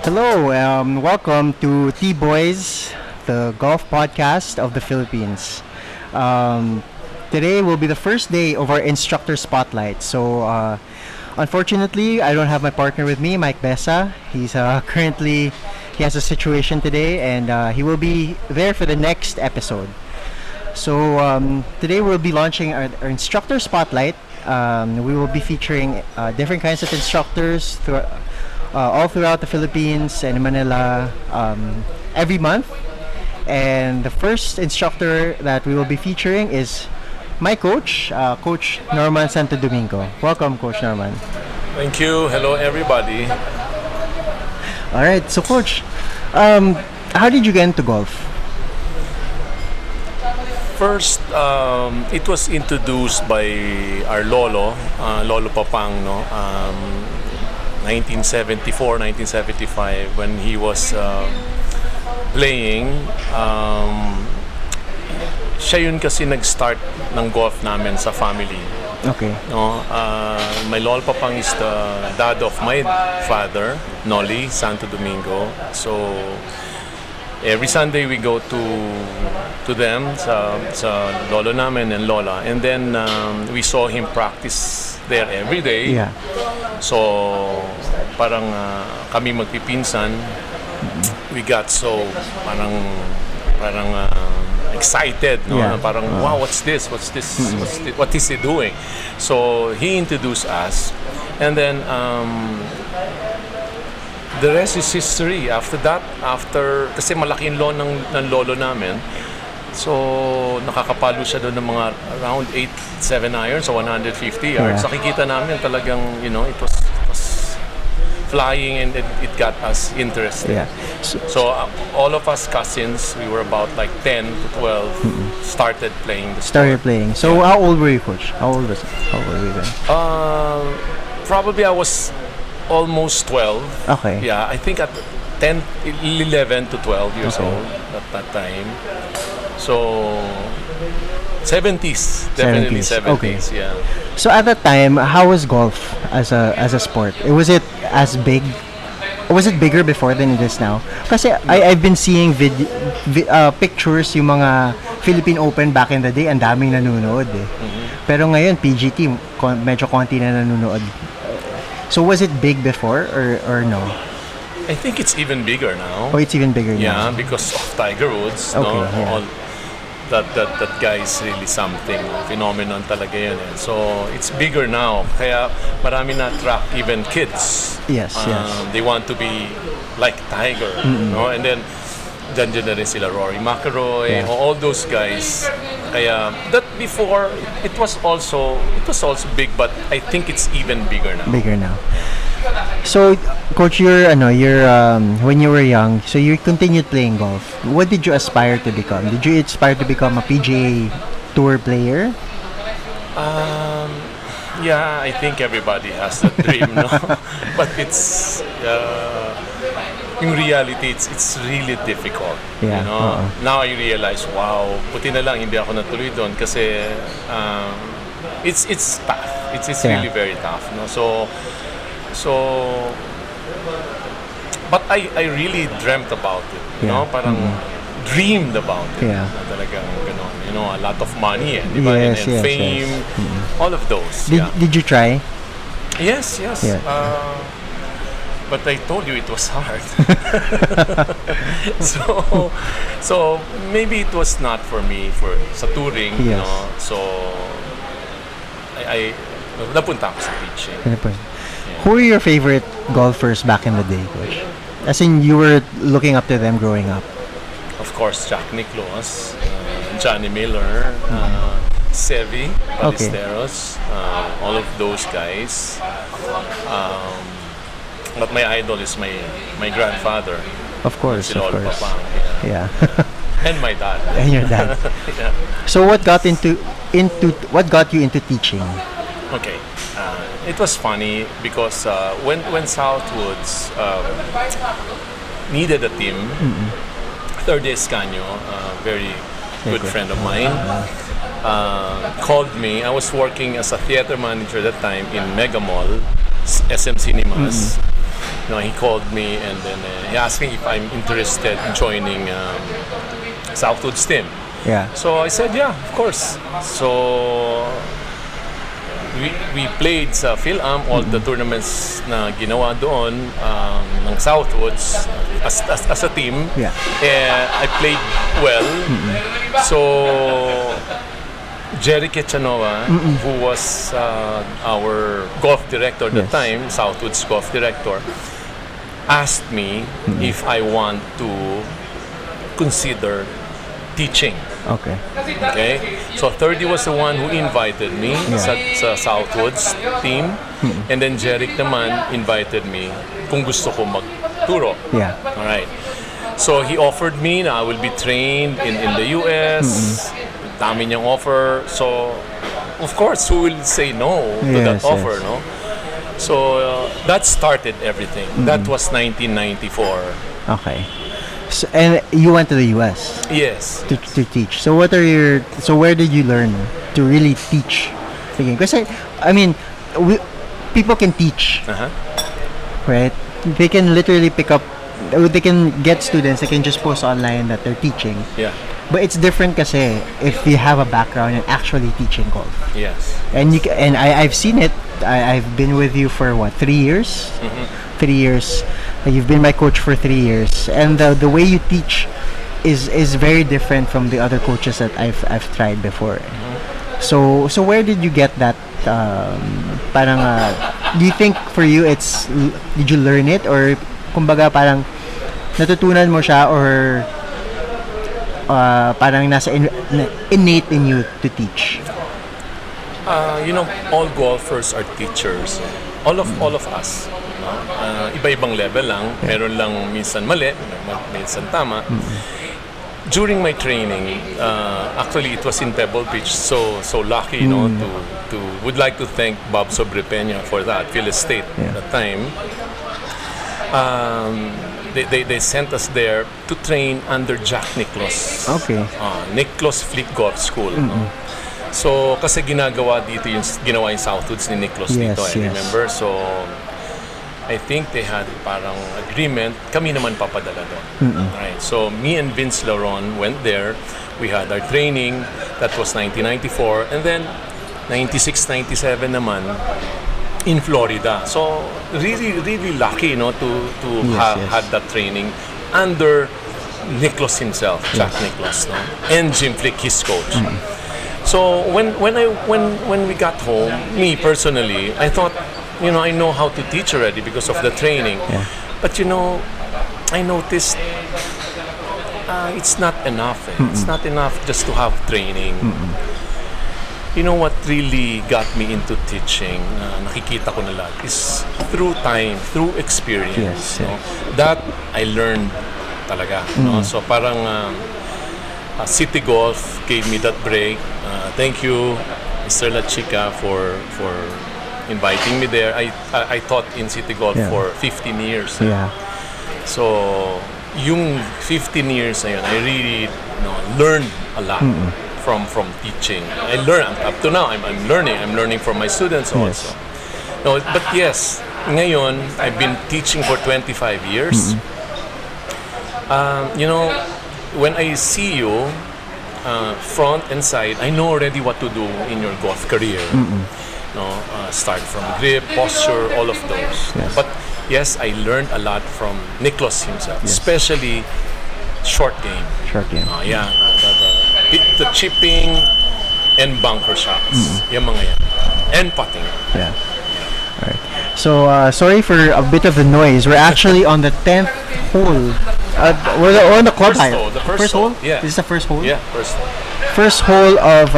Hello, welcome to T-Boys, the golf podcast of the Philippines. Um, Today will be the first day of our Instructor Spotlight. Unfortunately, I don't have my partner with me, Mike Besa. He's currently, he has a situation today and he will be there for the next episode. Today we'll be launching our Instructor Spotlight. We will be featuring different kinds of instructors all throughout the Philippines and Manila every month. And the first instructor that we will be featuring is my coach, Coach Norman Santo Domingo. Welcome, Coach Norman. Thank you. Hello, everybody. All right, so Coach, how did you get into golf? First, it was introduced by our Lolo, Lolo Papang, 1974, 1975, when he was playing. Siya yun kasi nag-start ng golf namin sa family. Okay. My Lolo Papang is the dad of my father, Noli Santo Domingo. So, every Sunday we go to them sa lolo namin and lola, and then we saw him practice there every day. Yeah. So parang kami magpipinsan, we got so parang excited, no? Yeah. Parang wow, what's this? What is he doing? So he introduced us, and then the rest is history. After that, kasi malaki yung lawn ng lolo namin, so nakakapalo siya doon ng mga around 8-7 irons or 150 yards. Yeah. Nakikita namin talagang, it was flying, and it got us interested. Yeah. So all of us cousins, we were about like 10 to 12, started playing the sport. So how old were you, Coach? How old were you then? Probably I was almost 12. Okay. Yeah, I think at 11 to 12 years Okay. old at that time. So 70s, definitely 70s. Okay. Yeah. So at that time, how was golf as a sport? Was it as big? Was it bigger before than it is now? Kasi I've been seeing pictures yung mga Philippine Open back in the day, ang daming nanonood eh. Pero ngayon PGT medyo konti na nanonood. So was it big before or no? I think it's even bigger now. Oh, it's even bigger now. Yeah, because of Tiger Woods. Okay, No? yeah. All, that guy is really something. Phenomenon talaga yan. So it's bigger now. Kaya marami na track even kids. Yes, yes. They want to be like Tiger. No? And then dyan na rin sila Rory McIlroy, Yeah. all those guys. Kaya that before it was also big, but I think it's even bigger now. Bigger now. So, Coach, when you were young, so you continued playing golf. What did you aspire to become? Did you aspire to become a PGA Tour player? Yeah, I think everybody has that dream, no? But it's in reality, it's really difficult. Yeah, Now I realize, wow, buti na lang hindi ako natuloy doon kasi it's tough. It's Yeah. really very tough, no? So, but I really dreamt about it, Yeah. Parang dreamed about it. Yeah. Na talagang gano'n, a lot of money, di ba? Yes, and yes, fame, yes. all of those. Did you try? Yes. Yeah. But I told you it was hard. so maybe it was not for me sa touring, Yes. So I napunta ako sa teaching. Who were your favorite golfers back in the day, Coach? As in, you were looking up to them growing up. Of course, Jack Nicklaus, Johnny Miller, Seve Ballesteros, all of those guys. But my idol is my grandfather. Of course, Si of Lolo course. Papang, Yeah. and my dad. And your dad. Yeah. So what got you into teaching? Okay. It was funny because when Southwoods needed a team, Third Escanio, a very good friend of mine, called me. I was working as a theater manager at that time in Mega Mall, SM Cinemas. he called me and then he asked me if I'm interested in joining Southwood's team. Yeah. So I said, yeah, of course. So we played sa PhilAm all the tournaments na ginawa doon ng Southwoods as a team. Yeah. I played well. So Jerry Quechanoa, who was our golf director at the time, Southwoods golf director, asked me if I want to consider teaching. Okay. Okay? So 30 was the one who invited me sa Southwoods team. And then Jeric naman invited me kung gusto ko magturo. Yeah. Alright. So he offered me na I will be trained in the US. Dami niyang offer. So, of course, who will say no to that offer, no? So, that started everything. That was 1994. Okay. So, and you went to the US Yes. to teach. So where did you learn to really teach the game? Because I mean, people can teach, right? They can literally they can get students. They can just post online that they're teaching. Yeah. But it's different kasi if you have a background in actually teaching golf. Yes. And I've seen it. I've been with you for what, 3 years? 3 years. You've been my coach for 3 years, and the way you teach is very different from the other coaches that I've tried before. So where did you get that? Parang do you think for you did you learn it, or kumbaga parang natutunan mo siya, or parang nasa innate in you to teach? All golfers are teachers. All of us. Iba-ibang level lang. Meron lang minsan mali, minsan tama. During my training, actually it was in Pebble Beach. So lucky, to would like to thank Bob Sobrepeña for that, Phil Estate at the time. They sent us there to train under Jack Nicklaus. Okay. Nicklaus Fleet Golf School. So, kasi ginawa yung Southwoods ni Nicklaus dito, I remember. So, I think they had parang agreement, kami naman papadala doon. Right. So, me and Vince Laron went there. We had our training. That was 1994. And then, 96, 97 naman, in Florida. So, really lucky, to have that training under Nicklaus himself, Jack Nicklaus, and Jim Flick, his coach. So when we got home, me personally, I thought, I know how to teach already because of the training. But I noticed it's not enough. It's not enough just to have training. You know what really got me into teaching, nakikita ko na lahat, is through time, through experience. That I learned talaga. So parang City Golf gave me that break. Thank you, Mr. La Chica, for inviting me there. I taught in City Golf for 15 years. So, yung 15 years na yun, I really learned a lot from teaching. I learned up to now. I'm learning. I'm learning from my students also. No, but yes, ngayon I've been teaching for 25 years. When I see you front and side, I know already what to do in your golf career. Start from grip, posture, all of those. But yes, I learned a lot from Nicklaus himself, especially short game. The chipping and bunker shots. Yung mga yan. And putting. Alright. So, sorry for a bit of the noise. We're actually on the 10th hole. We're on the club hole. The first hole? Yeah. This is the first hole? Yeah, first hole. First hole of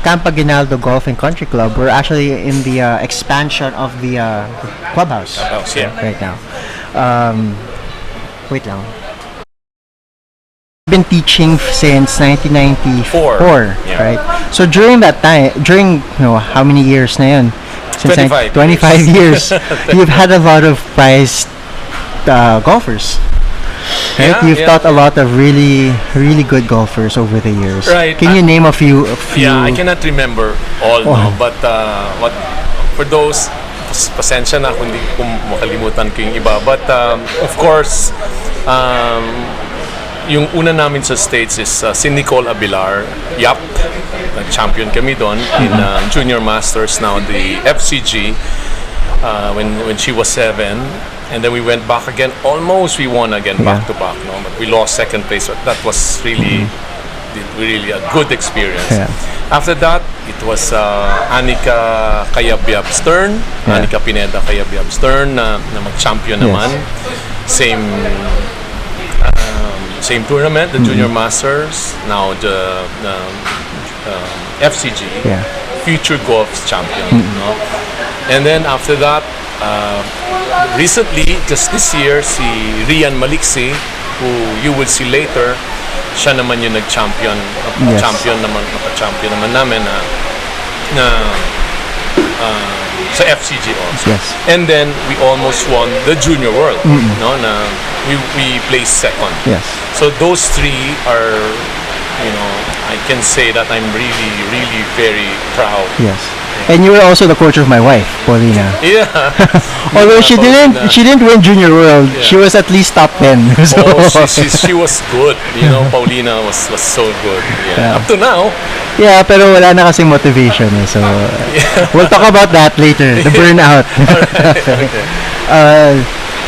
Camp Aguinaldo Golf and Country Club. We're actually in the expansion of the clubhouse. Right now. Wait lang. I've been teaching since 1994, right? So during that time, how many years na yun? Since 25 years. You've had a lot of prized golfers. Right? You've taught a lot of really, really good golfers over the years. Right. Can you name a few? Yeah, I cannot remember all now, but for those pasensya na kung makalimutan ko yung iba. But of course, yung una namin sa States is si Nicole Abilar. Yap, nag-champion kami doon in Junior Masters, now the FCG, when she was 7. And then we went back again. Almost we won again, back to back. No? But we lost second place. But that was really a good experience. Yeah. After that, it was Anika Kayabyab Stern, Anika Pineda Kayabyab Stern na mag-champion naman. Same tournament, the Junior Masters, now the FCG, Future Golf Champion. No? And then after that, recently, just this year, si Rian Maliksi, who you will see later, siya naman yung nag-champion, naka-champion naman namin sa FCG also. Yes. And then we almost won the Junior World. No, na we placed second. Yes. So those three are, I can say that I'm really, really very proud. Yes. And you were also the coach of my wife, Paulina. Yeah. Although she didn't win Junior World, she was at least top 10. So. Oh, she was good. Paulina was so good. Yeah. Up to now. Yeah, pero wala na kasing motivation. So we'll talk about that later. The burnout.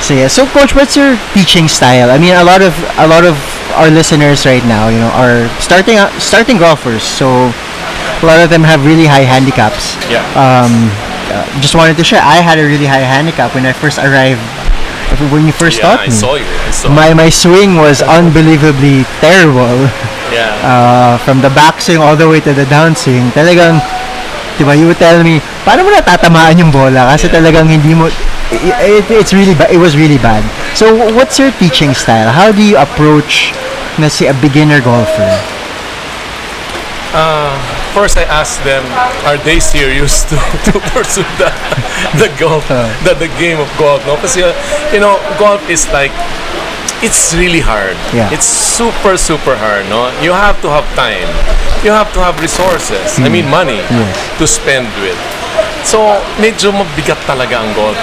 So coach, what's your teaching style? I mean, a lot of our listeners right now, are starting golfers. So a lot of them have really high handicaps. Yeah. Just wanted to share. I had a really high handicap when I first arrived. When you first taught me. I saw you. My swing was unbelievably terrible. Yeah. From the backswing all the way to the downswing. Talagang, diba, you would tell me, paano mo natatamaan yung bola? Kasi talagang hindi mo, it's really bad. It was really bad. So, what's your teaching style? How do you approach na si a beginner golfer? First, I asked them, are they serious to pursue the golf, the game of golf? No, because golf is like, it's really hard. Yeah. It's super hard. No, you have to have time. You have to have resources. I mean, money to spend with. So, medyo mabigat talaga ang golf.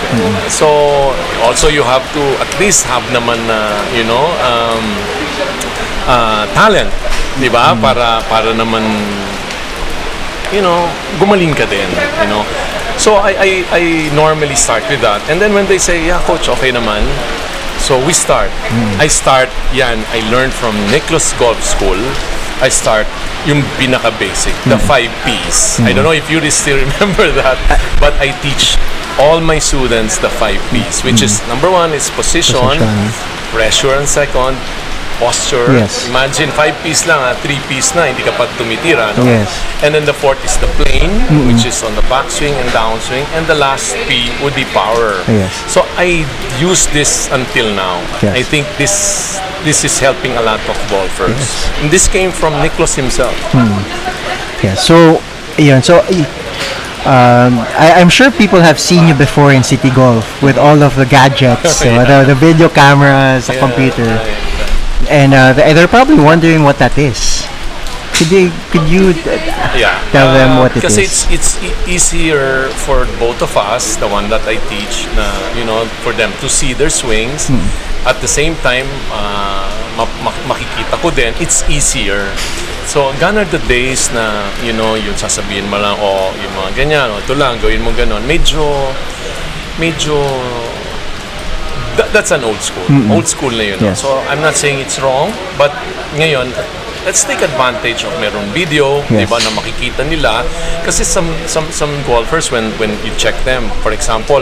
So, also you have to at least have naman talent, di ba? Para naman gumaling ka din, So I normally start with that. And then when they say, yeah, coach, okay naman. So we start. I learned from Nicholas Golf School. I start yung pinaka-basic, the 5 Ps. I don't know if you still remember that, but I teach all my students the 5 Ps, which is number 1 is position. Pressure on second, posture. Yes. Imagine 5 Ps lang, 3 Ps na, hindi ka pa tumitira. No? Yes. And then the 4th is the plane, which is on the backswing and downswing. And the last P would be power. Yes. So I use this until now. Yes. I think this is helping a lot of golfers. Yes. And this came from Nicholas himself. Yeah. So, I'm sure people have seen you before in City Golf with all of the gadgets, the video cameras, the computer. And they're probably wondering what that is. Could you tell them what it is? Because it's easier for both of us, the one that I teach, for them to see their swings. At the same time, makikita ko din, it's easier. So, gone are the days na, yung sasabihin mo lang, yung mga ganyan, ito lang, gawin mo ganon. Medyo, that's an old school. Old school na yun. Yes. So, I'm not saying it's wrong, but ngayon, let's take advantage of meron video, di ba, na makikita nila. Kasi some golfers, when you check them, for example,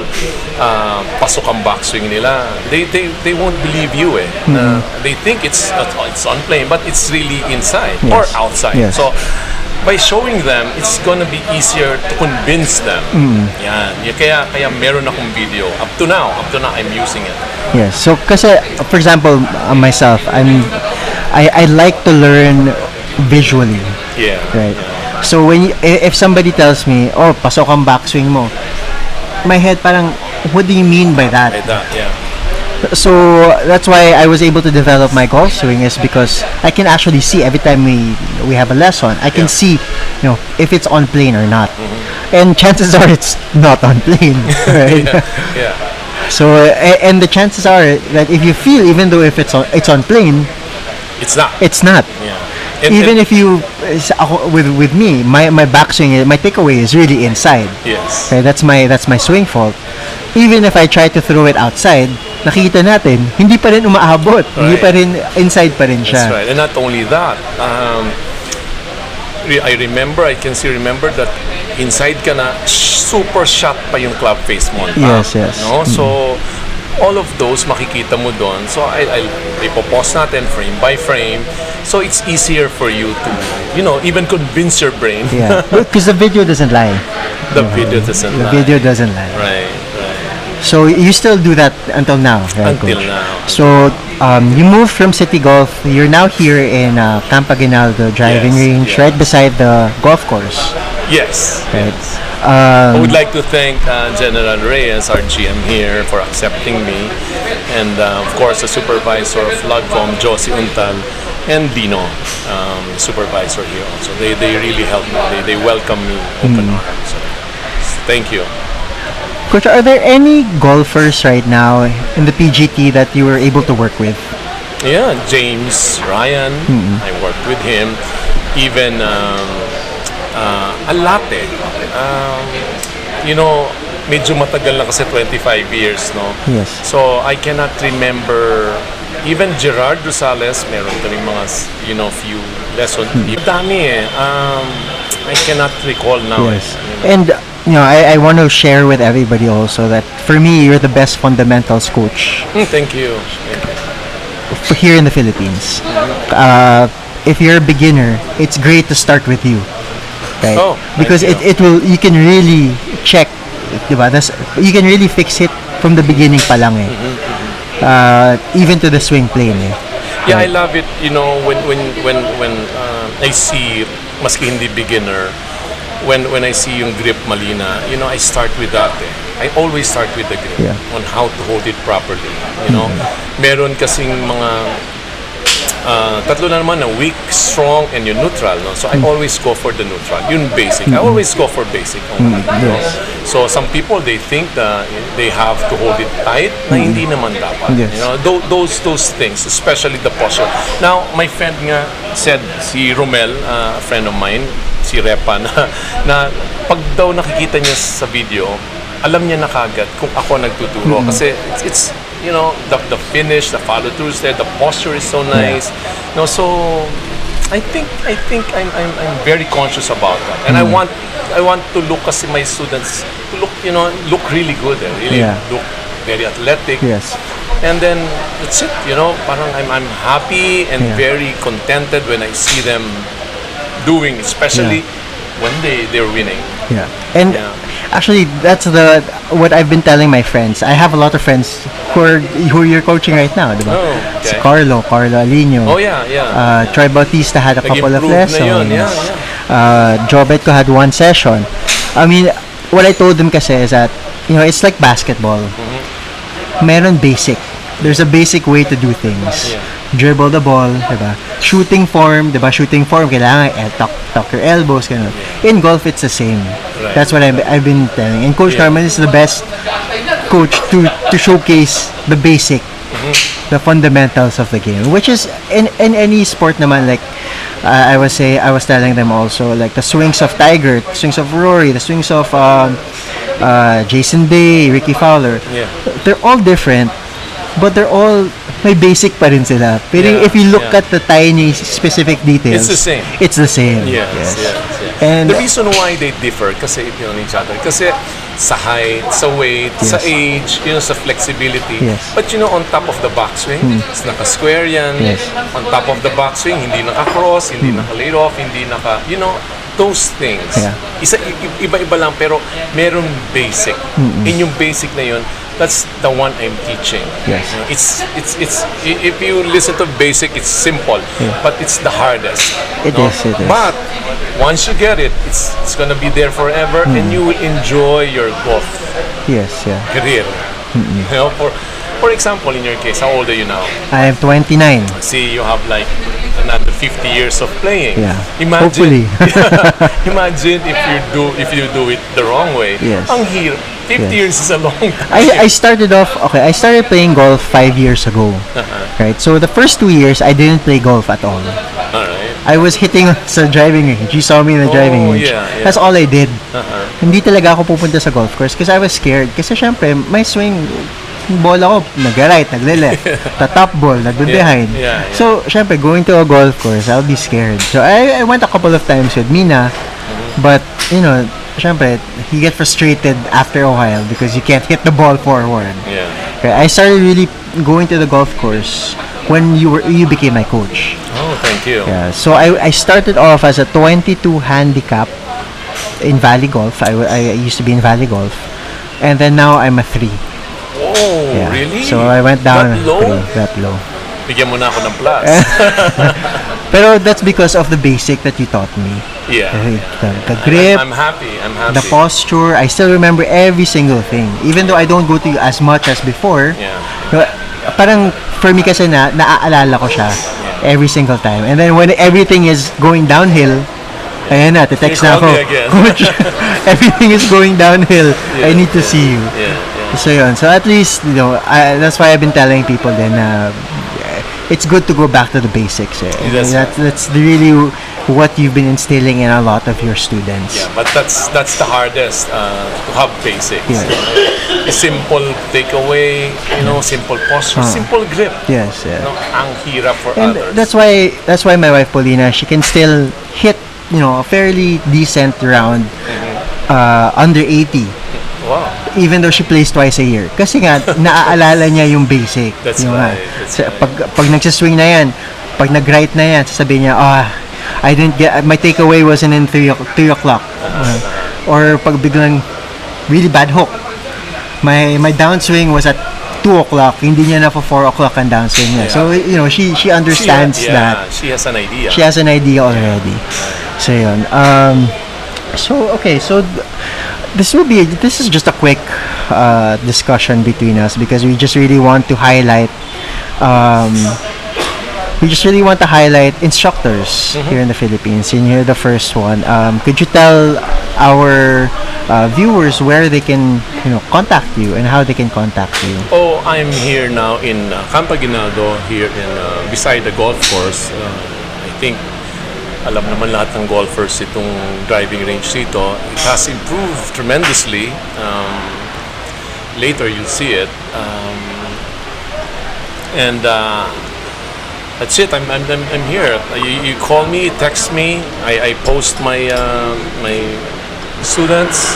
pasok ang backswing nila, they won't believe you they think it's on plane, but it's really inside or outside. Yes. So, by showing them, it's gonna be easier to convince them. Yan. Kaya meron akong video. Up to now, I'm using it. Yes. So, kasi, for example, myself, I like to learn visually. Yeah. Right. So, if somebody tells me, oh, pasok ang backswing mo, my head parang, what do you mean by that? Like that, yeah. So that's why I was able to develop my golf swing, is because I can actually see every time we have a lesson. I can see, if it's on plane or not. and chances are it's not on plane, right? Yeah. So and the chances are that if you feel, even though if it's on plane, It's not. it's not. Yeah. Even if you with me, my backswing, my takeaway is really inside. Yes. Okay, that's my swing fault. Even if I try to throw it outside, nakita natin, hindi pa rin umaabot. Hindi pa rin, inside pa rin siya. That's right. And not only that, I can still remember that inside ka na, super shot pa yung club face mo. Yes, yes. No? So, all of those makikita mo doon. So, ipopost natin frame by frame. So, it's easier for you to, even convince your brain. Yeah. Because the video doesn't lie. The video doesn't The lie. video doesn't lie. Right. So you still do that until now, right, Until Coach? now. So you moved from City Golf. You're now here in Camp Aguinaldo driving Yes, range, yes. right beside the golf course. Yes. Right. Yes. I would like to thank General Reyes, our GM here, for accepting me. And of course, the supervisor of Lagcom, Josie Untal, and Dino, supervisor here also. They really helped me. They welcome me open arms. So, thank you. Coach, are there any golfers right now in the PGT that you were able to work with? Yeah, James, Ryan, I worked with him. Even a lot eh. Medyo matagal na kasi 25 years, no? Yes. So, I cannot remember, even Gerard Rosales, meron kami mga, few lessons. Dami eh. I cannot recall now. Yes. And I want to share with everybody also that for me, you're the best fundamentals coach Thank you. here in the Philippines. If you're a beginner, it's great to start with you, right? Oh, because thank it will, you can really check, diba? You can really fix it from the beginning pa lang eh. Even to the swing plane eh. Yeah, I love it. When I see, maski hindi beginner, when I see yung grip malina, I start with that. I always start with the grip on how to hold it properly. Meron kasing mga tatlo na naman na weak, strong, and yung neutral. No? So I always go for the neutral. Yung basic. I always go for basic only. So some people, they think that they have to hold it tight na hindi naman dapat. Yes. Those things, especially the posture. Now, my friend nga said, si Romel, a friend of mine, si Repa, na pag daw nakikita niya sa video, alam niya na kagad kung ako nagtuturo. Kasi it's the finish, the follow throughs there, the posture is so nice. So I think I'm very conscious about that, and I want to look kasi my students to look really good, really look very athletic. Yes. And then that's it. Parang I'm happy and very contented when I see them doing, especially when they're winning. Yeah. And actually, that's what I've been telling my friends. I have a lot of friends who you're coaching right now, diba? Oh, okay. Si Carlo Alino. Oh yeah. Troy Bautista had a couple of Nag-improve lessons. na yun, yeah. Jobetko had one session. I mean, what I told them kasi is that, it's like basketball. Meron basic. There's a basic way to do things. Yeah. Dribble the ball, diba? Shooting form, kailangan tuck your elbows, ganun. In golf, it's the same. Right. That's what I've been telling. And Coach Norman is the best coach to showcase the basic, the fundamentals of the game, which is in any sport naman, like I was telling them also, like the swings of Tiger, the swings of Rory, the swings of Jason Day, Ricky Fowler. Yeah. They're all different, but they're all may basic pa rin sila. Pero if you look at the tiny specific details, It's the same. It's the same. Yes. And the reason why they differ kasi on each other, kasi sa height, sa weight, sa age, sa flexibility. Yes. But on top of the backswing, it's naka-square yan. Yes. On top of the backswing, hindi naka-cross, hindi naka-laid off, hindi those things. Yeah. Iba-iba lang pero meron basic. In yung basic na yun, that's the one I'm teaching. Yes. It's if you listen to basic, it's simple, but it's the hardest. It is. But once you get it, it's gonna be there forever, and you will enjoy your golf career. For example, in your case, how old are you now? I am 29. See, you have like another 50 years of playing. Yeah. Imagine, Hopefully. imagine if you do it the wrong way. Yes. Ang hirap. 50 Yes. years is a long time. I started off, I started playing golf 5 years ago. Right? So the first 2 years, I didn't play golf at all. Alright. I was hitting sa driving range. You saw me in the driving range. Yeah, yeah. That's all I did. Hindi talaga ako pupunta sa golf course kasi I was scared. Kasi syempre, my swing, bola ko, nag-right, nagle-left. Ta-top ball, nagbe-behind. Yeah, yeah. So, syempre, going to a golf course, I'll be scared. So, I went a couple of times with Mina. But, you know, syempre, you get frustrated after a while because you can't hit the ball forward. Yeah. Okay, I started really going to the golf course when you became my coach. Oh, thank you. Yeah, so I started off as a 22 handicap in Valley Golf. I used to be in Valley Golf. And then now I'm a 3. Oh, Yeah. really? So I went down That low? that low. Bigyan mo na ako ng plus. Pero that's because of the basic that you taught me. Yeah. The grip, I'm happy. I'm happy. the posture. I still remember every single thing. Even though I don't go to you as much as before. Yeah. No, parang for me kasi naaalala ko siya every single time. And then when everything is going downhill, ayan na, text You na call ako. me again. Coach, everything is going downhill. I need to see you. Yeah. So yun. So at least, you know, that's why I've been telling people then it's good to go back to the basics. Yes. That's really what you've been instilling in a lot of your students. Yeah, but that's the hardest to have basics. Yeah. A simple takeaway, simple posture, simple grip. Yes, yeah. Ang hirap for And others. that's why my wife Paulina, she can still hit, a fairly decent round under 80. Wow. Even though she plays twice a year. Kasi nga, naaalala niya yung basic. That's Yung right. Pag nagsiswing na yan, pag nag-right na yan, sasabihin niya, I didn't get, my takeaway wasn't in 3 o'clock. Or pag biglang really bad hook, my downswing was at 2 o'clock, hindi niya na for 4 o'clock ang downswing niya. Yeah. So, she understands that. She has an idea. She has an idea already. So, yun. So this is just a quick discussion between us because we just really want to highlight instructors here in the Philippines. And you're the first one. Could you tell our viewers where they can contact you and how they can contact you? Oh, I'm here now in Camp Aguinaldo, here in beside the golf course. I think alam naman lahat ng golfers itong driving range dito. It has improved tremendously. Later you'll see it. And that's it. I'm here. You call me, text me. I post my students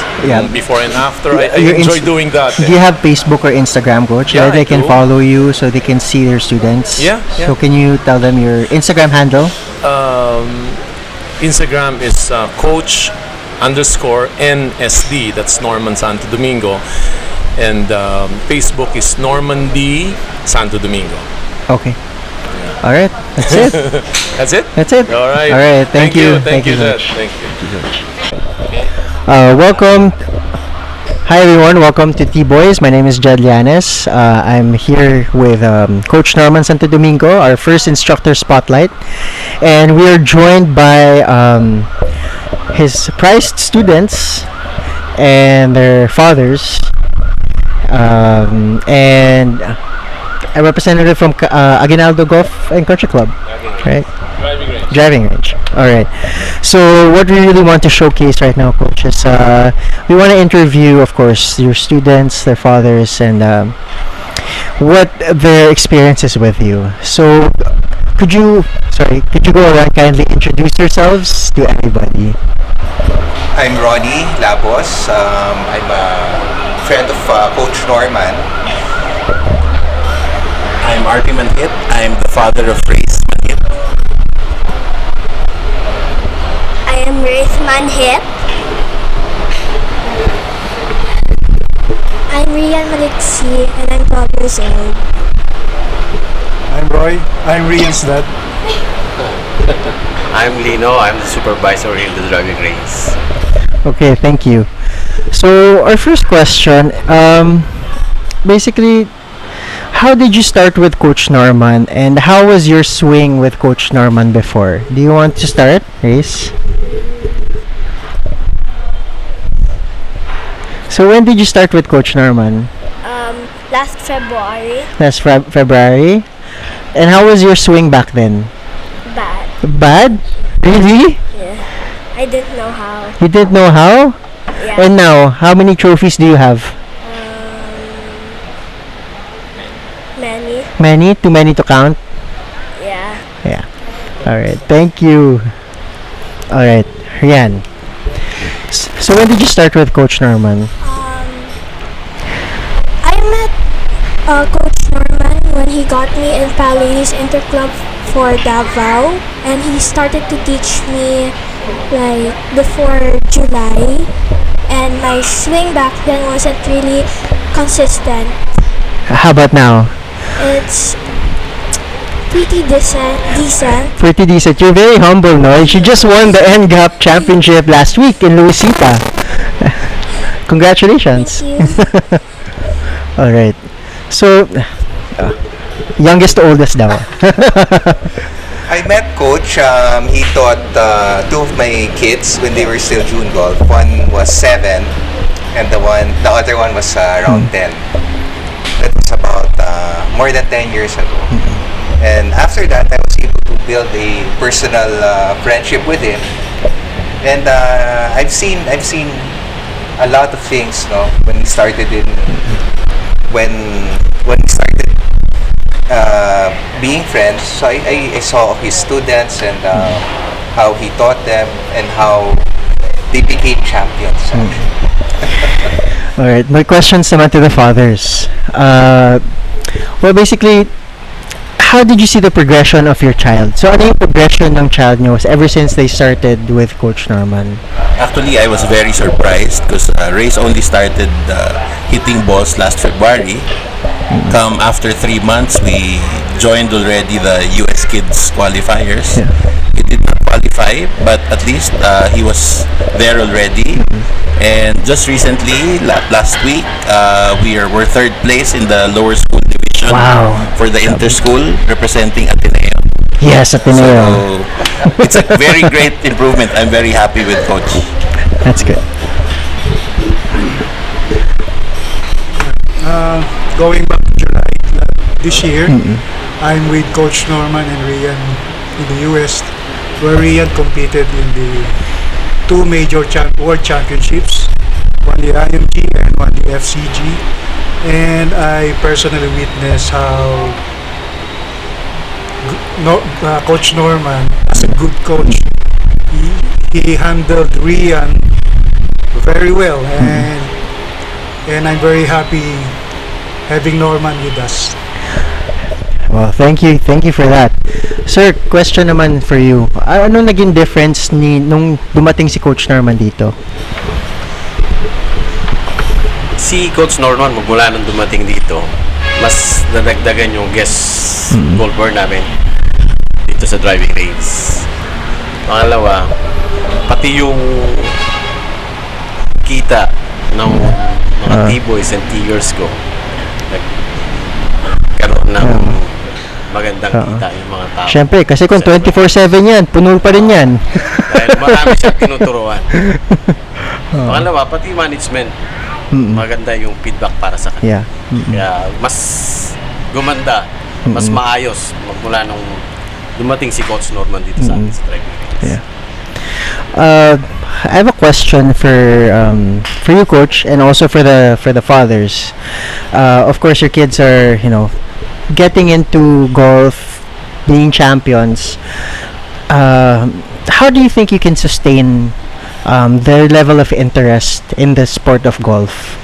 before and after. I enjoy doing that. Do you have Facebook or Instagram, Coach? Yeah, where they I can do. follow you so they can see their students? Yeah. So can you tell them your Instagram handle? Instagram is coach_NSD. That's Norman Santo Domingo. And Facebook is Norman D. Santo Domingo. Okay. All right. That's it. That's it? That's it. All right. All right. Thank you. Thank you, Dad. Coach. Thank you. Welcome. Hi everyone, welcome to T-Boys. My name is Jed Llanes. I'm here with Coach Norman Santo Domingo, our first Instructor Spotlight. And we are joined by his prized students and their fathers. And a representative from Aguinaldo Golf and Country Club. Right? Driving range. All right. So what we really want to showcase right now, Coach, is we want to interview, of course, your students, their fathers, and what their experiences with you. So could you go around, kindly introduce yourselves to everybody? I'm Ronnie Labos. I'm a friend of Coach Norman. I'm Artie Manhit. I'm the father of Reyes Manhit. I am Ruth Manhit. I'm Rian Maliksi and I'm 12 years old. I'm Roy. I'm Rian's dad. I'm Lino. I'm the supervisor in the driving range. Okay, thank you. So our first question, basically, how did you start with Coach Norman, and how was your swing with Coach Norman before? Do you want to start, Race? So when did you start with Coach Norman? Last February, Last February. And how was your swing back then? bad. Bad? Really? Yeah. I didn't know how. You didn't know how? Yeah. And now, how many trophies do you have? Many. Many? Too many to count? Yeah. Yeah. Alright, thank you. Alright, Rian. So when did you start with Coach Norman? I met Coach Norman when he got me in Palais Interclub for Davao, and he started to teach me like before July, and my swing back then wasn't really consistent. How about now? It's pretty decent. Pretty decent. You're very humble, no? She just won the NGAP championship last week in Luisita. Congratulations. Thank you. Alright. So, youngest to oldest daw. I met Coach. He taught two of my kids when they were still June golf. One was 7, and the other one was around 10. That was about more than 10 years ago. And after that, I was able to build a personal friendship with him. And I've seen a lot of things, no, when we started when we started being friends. So I saw his students and how he taught them and how they became champions. Alright, my questions naman to the fathers. Well, basically, how did you see the progression of your child? So, ano yung progression ng child nyo ever since they started with Coach Norman? Actually, I was very surprised because Ray's only started hitting balls last February. Come after 3 months, we joined already the US Kids qualifiers. Yeah. He did not qualify, but at least he was there already. And just recently, last week, we're third place in the lower school division. Wow. For the inter-school representing Ateneo. Yes, Ateneo. So, it's a very great improvement. I'm very happy with Coach. That's good. Going back to July this year, I'm with Coach Norman and Rian in the US, where Rian competed in the two major world championships, one the IMG and one the FCG. And I personally witnessed how Coach Norman, as a good coach, he handled Rian very well, and I'm very happy having Norman with us. Well, thank you for that. Sir, question naman for you. Ano naging difference nung dumating si Coach Norman dito? Si Coach Norman, magmula nung dumating dito, mas nadagdagan yung guest golfer namin dito sa driving range. Pangalawa, pati yung kita ng mga T-boys and T-girls ko, nagkaroon ng magandang kita yung mga tao. Siyempre, kasi kung 24/7 yan, puno pa rin yan. Dahil marami siyang tinuturuan. Pangalawa, pati management, maganda yung feedback para sa kanya. Yeah. Kaya mas gumanda, mas maayos magmula nung dumating si Coach Norman dito sa atin sa driving range. Yeah. I have a question for you, Coach, and also for the fathers. Of course, your kids are getting into golf, being champions. How do you think you can sustain their level of interest in the sport of golf?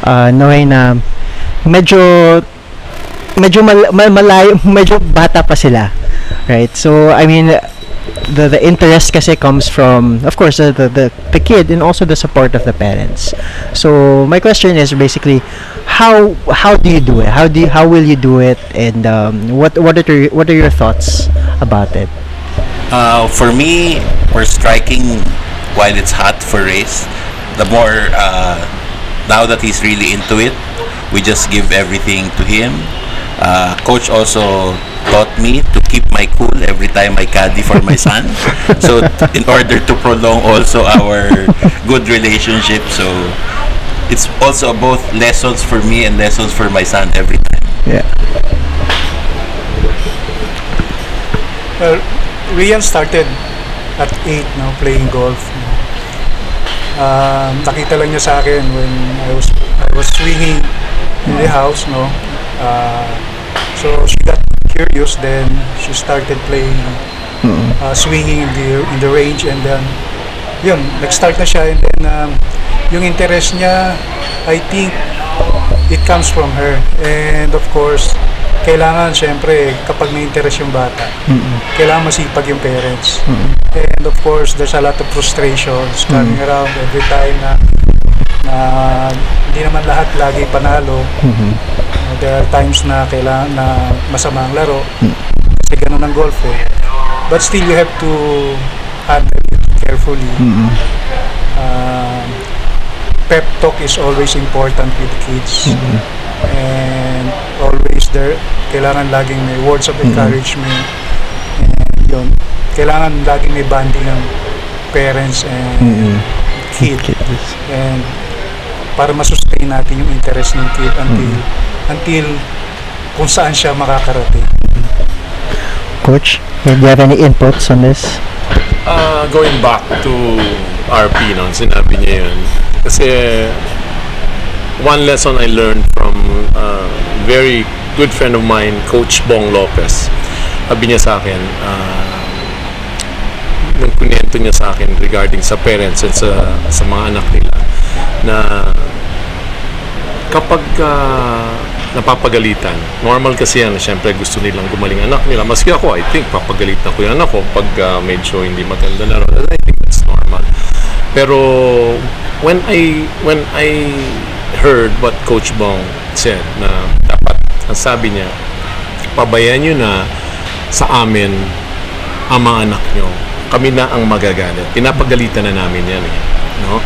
Knowing na medyo malayo, medyo bata pa sila, right? So I mean, the interest kasi comes from, of course, the kid and also the support of the parents. So my question is basically, how do you do it? How will you do it? And what are your thoughts about it? For me, we're striking while it's hot for race. The more now that he's really into it, we just give everything to him. Coach also taught me to keep my cool every time I caddy for my son. So in order to prolong also our good relationship, so it's also both lessons for me and lessons for my son every time. Yeah. Rian started at 8 now playing golf. Nakita lang niya sa akin when I was swinging in the house, no. So she got curious, then she started playing swinging in the range, and then yun, nag-start na siya, and then yung interest niya, I think it comes from her, and of course kailangan syempre kapag may interest yung bata, kailangan masipag yung parents, and of course there's a lot of frustrations coming around every time na hindi naman lahat lagi panalo. There are times na kailangan na masama ang laro, kasi ganun ang golf eh. But still you have to handle it carefully. Pep talk is always important with kids, and always there kailangan laging may words of encouragement, and yun, kailangan laging may bonding ng parents and kids, and para masustain natin yung interest ng kid until kung saan siya makakarating. Coach, do you have any inputs on this? Going back to RP, no, sinabi niya yun. Kasi one lesson I learned from a very good friend of mine, Coach Bong Lopez. Sabi niya sa akin, nung kunento niya sa akin regarding sa parents at sa mga anak nila, na kapag napapagalitan, normal kasi yan, siyempre gusto nilang gumaling anak nila. Maski ako, I think, papagalitan ko yung anak ko pag medyo hindi maganda na rin. I think that's normal. Pero when I heard what Coach Bong said, na dapat, ang sabi niya, pabayaan nyo na sa amin ang mga anak nyo. Kami na ang magagalit. Pinapagalitan na namin yan eh. No?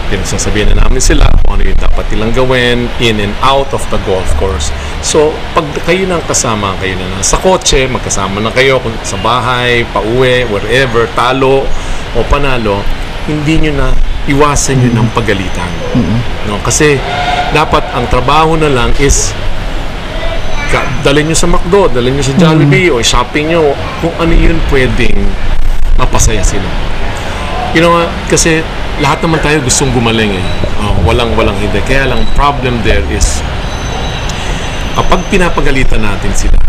Pinagsasabihan na namin sila kung ano yung dapat nilang gawin in and out of the golf course. So, pag kayo nang kasama, kayo na sa kotse, magkasama na kayo kung sa bahay, pauwi, wherever, talo o panalo, hindi nyo na iwasan nyo ng pagalitan. No? Kasi dapat ang trabaho na lang is dalhin nyo sa McDo, dalhin nyo sa Jollibee o shopping nyo kung ano yun pwedeng mapasaya sila. You know, kasi lahat naman tayo gustong gumaling eh. Walang hindi. Kaya lang problem there is kapag pinapagalitan natin sila,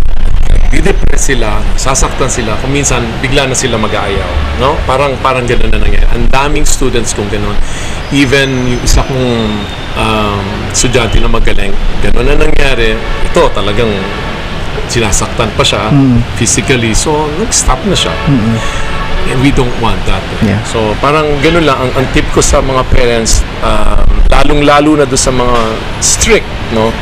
didepress sila, sasaktan sila, kung minsan bigla na sila mag-aayaw, no? Parang gano'n na nangyari. Ang daming students kung gano'n. Even yung isa kong estudyante na magaling, gano'n na nangyari. Ito talagang sinasaktan pa siya physically, so nag-stop na siya. And we don't want that. Yeah. So parang gano'n lang ang tip ko sa mga parents, lalong-lalo na doon sa mga strict, no?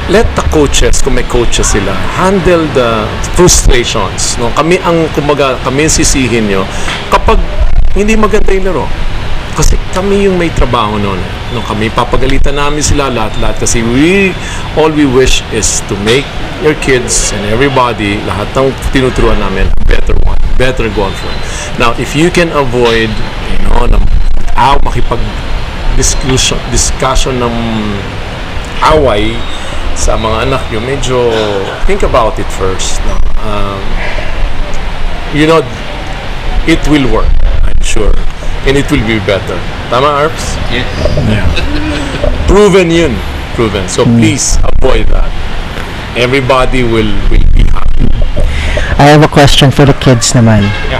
Let the coaches, kung may coaches sila, handle the frustrations, no? Kami ang sisihin nyo kapag hindi maganda yung laro. Kasi kami yung may trabaho noon. No, kami papagalitan namin sila lahat kasi all we wish is to make your kids and everybody, lahat ng tinuturuan namin, better golfer. Now, if you can avoid, you know, makipag-discussion ng away sa mga anak nyo, medyo think about it first. No? You know, it will work, I'm sure. And it will be better. Tama, Arps? Yes. Yeah. Proven yun. Proven. So please avoid that. Everybody will be happy. I have a question for the kids naman. Yeah.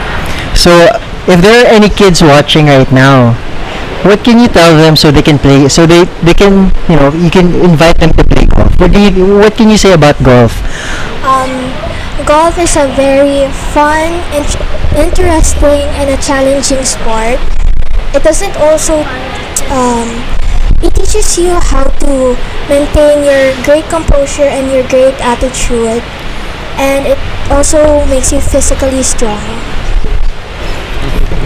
So, if there are any kids watching right now, what can you tell them so they can play, so they can, you know, you can invite them to play golf? What can you say about golf? Golf is a very fun, interesting, and a challenging sport. It doesn't also, it teaches you how to maintain your great composure and your great attitude, and it also makes you physically strong.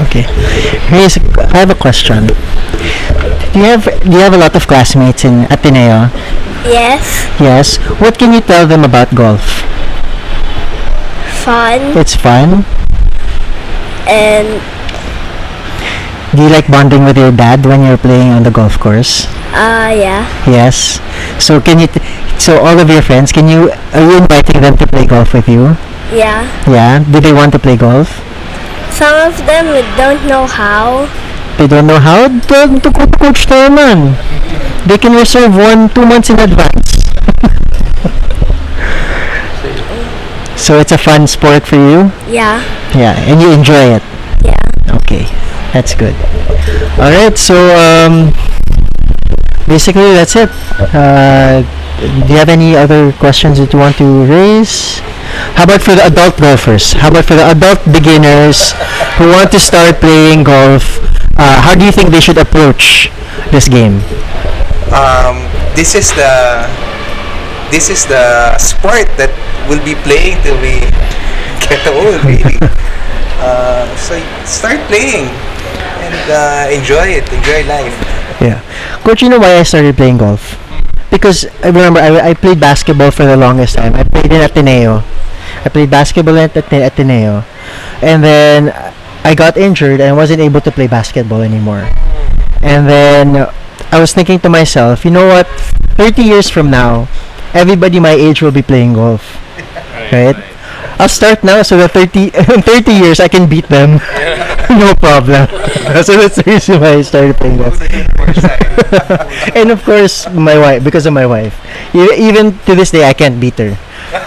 Okay. I have a question. Do you have a lot of classmates in Ateneo Yes. Yes. What can you tell them about golf? Fun. It's fun. And Do you like bonding with your dad when you're playing on the golf course? yeah. Yes. So can you? So all of your friends, are you inviting them to play golf with you? Yeah. Yeah. Do they want to play golf? Some of them don't know how. They don't know how. To Coach Norman. They can reserve 2 months in advance. So it's a fun sport for you. Yeah. Yeah, and you enjoy it. Yeah. Okay, that's good. All right, so basically that's it. Do you have any other questions that you want to raise? How about for the adult golfers? How about for the adult beginners who want to start playing golf? How do you think they should approach this game? This is the sport that we'll be playing till we get old, really. So start playing and enjoy it. Enjoy life. Yeah. Coach, you know why I started playing golf? Because I remember I played basketball for the longest time. I played in Ateneo. I played basketball at Ateneo. And then I got injured and I wasn't able to play basketball anymore. And then I was thinking to myself, you know what? 30 years from now, everybody my age will be playing golf. Right? I'll start now so that in 30 years I can beat them. No problem. So that's the reason why I started playing golf. And of course, my wife, because of my wife. Even to this day, I can't beat her.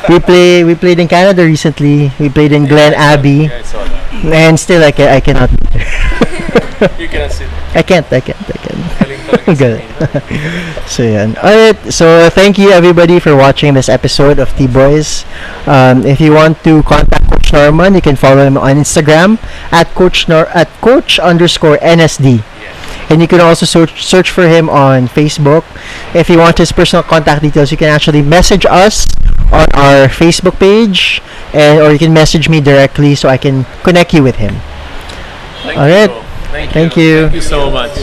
We played in Canada recently. We played in Glen Abbey. Yeah, I saw that. And still, I cannot beat her. You cannot sit. I can't. Galing talaga Good. sa So yan. Alright, so thank you everybody for watching this episode of T-Boys. If you want to contact Coach Norman, you can follow him on Instagram at coach_NSD. And you can also search for him on Facebook. If you want his personal contact details, you can actually message us on our Facebook page, or you can message me directly so I can connect you with him. Thank Alright. you. Thank you. Thank you. Thank you so much.